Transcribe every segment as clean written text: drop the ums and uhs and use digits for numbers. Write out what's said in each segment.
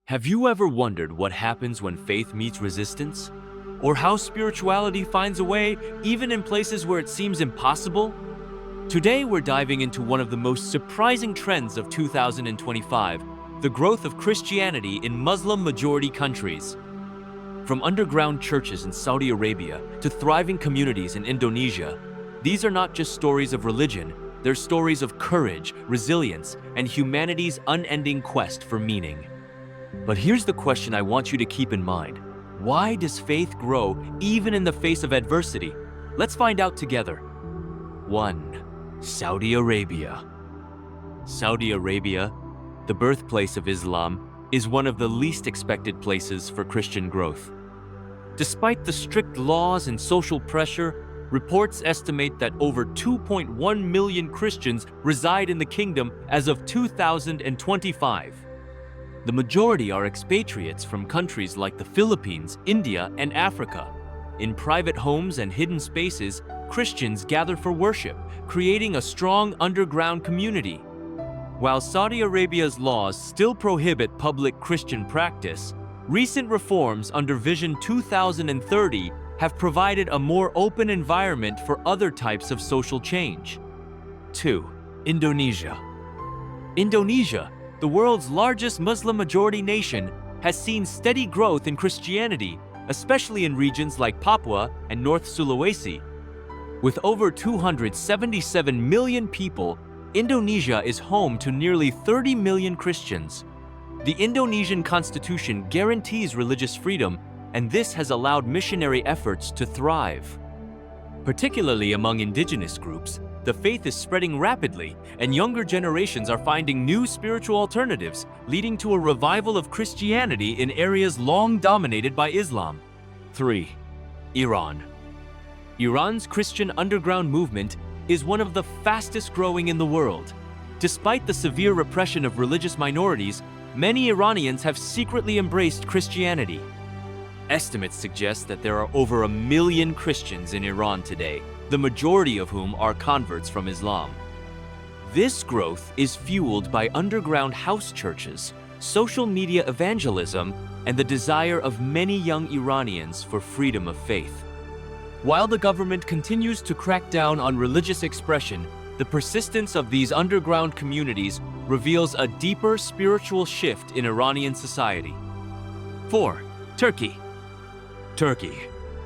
Have you ever wondered what happens when faith meets resistance? Or how spirituality finds a way even in places where it seems impossible? Today we're diving into one of the most surprising trends of 2025, the growth of Christianity in Muslim-majority countries. From underground churches in Saudi Arabia to thriving communities in Indonesia, these are not just stories of religion, they're stories of courage, resilience, and humanity's unending quest for meaning. But here's the question I want you to keep in mind. Why does faith grow even in the face of adversity? Let's find out together. 1. Saudi Arabia. Saudi Arabia, the birthplace of Islam, is one of the least expected places for Christian growth. Despite the strict laws and social pressure, reports estimate that over 2.1 million Christians reside in the kingdom as of 2025. The majority are expatriates from countries like the Philippines, India, and Africa. In private homes and hidden spaces, Christians gather for worship, creating a strong underground community. While Saudi Arabia's laws still prohibit public Christian practice, recent reforms under Vision 2030 have provided a more open environment for other types of social change. 2. Indonesia. Indonesia, the world's largest Muslim-majority nation, has seen steady growth in Christianity, especially in regions like Papua and North Sulawesi. With over 277 million people, Indonesia is home to nearly 30 million Christians. The Indonesian constitution guarantees religious freedom, and this has allowed missionary efforts to thrive. Particularly among indigenous groups, the faith is spreading rapidly, and younger generations are finding new spiritual alternatives, leading to a revival of Christianity in areas long dominated by Islam. 3. Iran. Iran's Christian underground movement is one of the fastest growing in the world. Despite the severe repression of religious minorities, many Iranians have secretly embraced Christianity. Estimates suggest that there are over 1 million Christians in Iran today, the majority of whom are converts from Islam. This growth is fueled by underground house churches, social media evangelism, and the desire of many young Iranians for freedom of faith. While the government continues to crack down on religious expression, the persistence of these underground communities reveals a deeper spiritual shift in Iranian society. 4. Turkey. Turkey,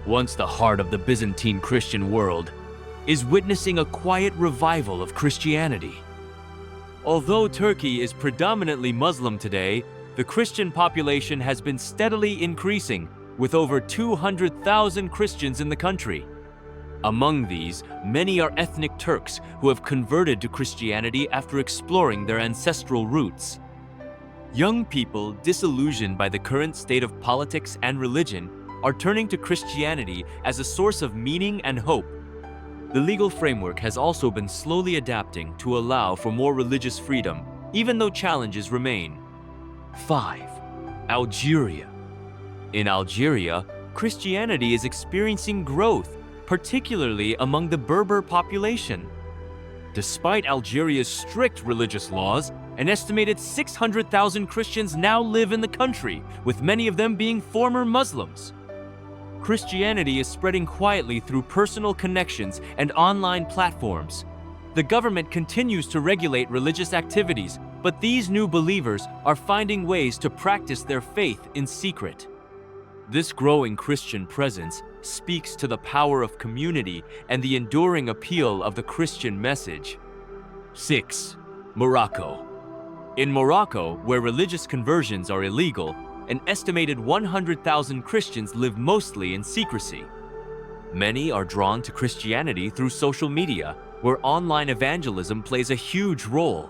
once the heart of the Byzantine Christian world, is witnessing a quiet revival of Christianity. Although Turkey is predominantly Muslim today, the Christian population has been steadily increasing, with over 200,000 Christians in the country. Among these, many are ethnic Turks who have converted to Christianity after exploring their ancestral roots. Young people, disillusioned by the current state of politics and religion, are turning to Christianity as a source of meaning and hope. The legal framework has also been slowly adapting to allow for more religious freedom, even though challenges remain. 5. Algeria. In Algeria, Christianity is experiencing growth, particularly among the Berber population. Despite Algeria's strict religious laws, an estimated 600,000 Christians now live in the country, with many of them being former Muslims. Christianity is spreading quietly through personal connections and online platforms. The government continues to regulate religious activities, but these new believers are finding ways to practice their faith in secret. This growing Christian presence speaks to the power of community and the enduring appeal of the Christian message. 6. Morocco. In Morocco, where religious conversions are illegal, an estimated 100,000 Christians live mostly in secrecy. Many are drawn to Christianity through social media, where online evangelism plays a huge role.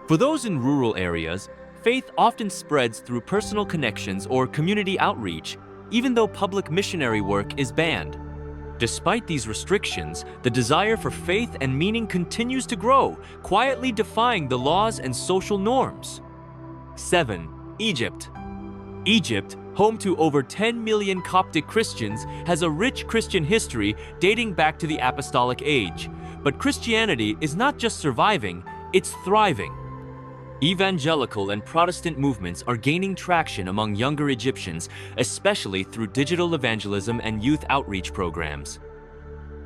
For those in rural areas, faith often spreads through personal connections or community outreach, even though public missionary work is banned. Despite these restrictions, the desire for faith and meaning continues to grow, quietly defying the laws and social norms. 7. Egypt. Egypt, home to over 10 million Coptic Christians, has a rich Christian history dating back to the Apostolic Age. But Christianity is not just surviving, it's thriving. Evangelical and Protestant movements are gaining traction among younger Egyptians, especially through digital evangelism and youth outreach programs.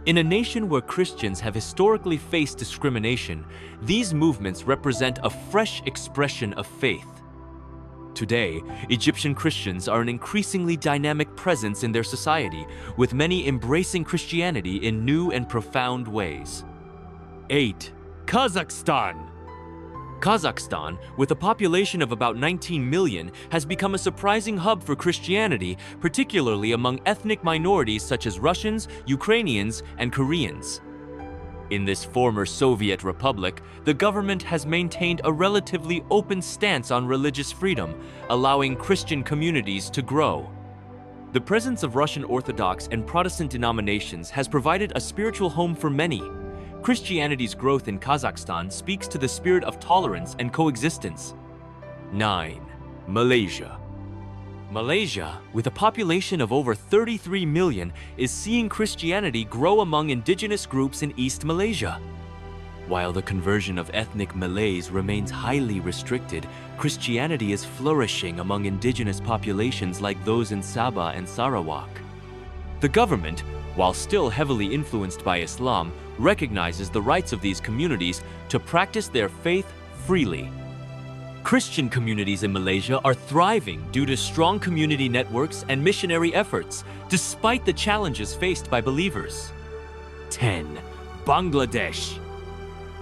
In a nation where Christians have historically faced discrimination, these movements represent a fresh expression of faith. Today, Egyptian Christians are an increasingly dynamic presence in their society, with many embracing Christianity in new and profound ways. 8. Kazakhstan. Kazakhstan, with a population of about 19 million, has become a surprising hub for Christianity, particularly among ethnic minorities such as Russians, Ukrainians, and Koreans. In this former Soviet republic, the government has maintained a relatively open stance on religious freedom, allowing Christian communities to grow. The presence of Russian Orthodox and Protestant denominations has provided a spiritual home for many. Christianity's growth in Kazakhstan speaks to the spirit of tolerance and coexistence. 9. Malaysia. Malaysia, with a population of over 33 million, is seeing Christianity grow among indigenous groups in East Malaysia. While the conversion of ethnic Malays remains highly restricted, Christianity is flourishing among indigenous populations like those in Sabah and Sarawak. The government, while still heavily influenced by Islam, recognizes the rights of these communities to practice their faith freely. Christian communities in Malaysia are thriving due to strong community networks and missionary efforts, despite the challenges faced by believers. 10. Bangladesh.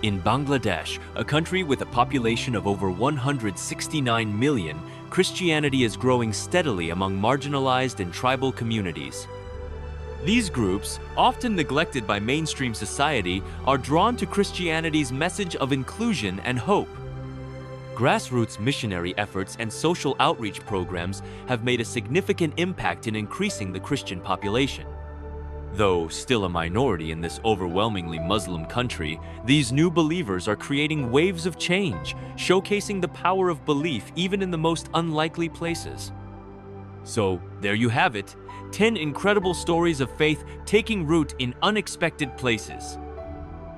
In Bangladesh, a country with a population of over 169 million, Christianity is growing steadily among marginalized and tribal communities. These groups, often neglected by mainstream society, are drawn to Christianity's message of inclusion and hope. Grassroots missionary efforts and social outreach programs have made a significant impact in increasing the Christian population. Though still a minority in this overwhelmingly Muslim country, these new believers are creating waves of change, showcasing the power of belief even in the most unlikely places. So, there you have it, 10 incredible stories of faith taking root in unexpected places.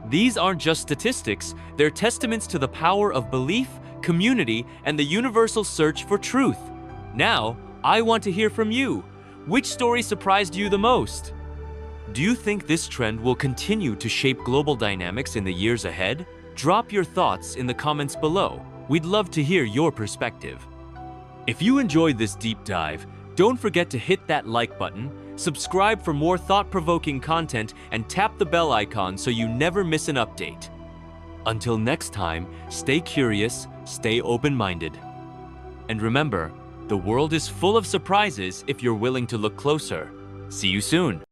These aren't just statistics, they're testaments to the power of belief, community, and the universal search for truth. Now, I want to hear from you. Which story surprised you the most? Do you think this trend will continue to shape global dynamics in the years ahead? Drop your thoughts in the comments below. We'd love to hear your perspective. If you enjoyed this deep dive, don't forget to hit that like button, subscribe for more thought-provoking content, and tap the bell icon so you never miss an update. Until next time, stay curious, stay open-minded. And remember, the world is full of surprises if you're willing to look closer. See you soon.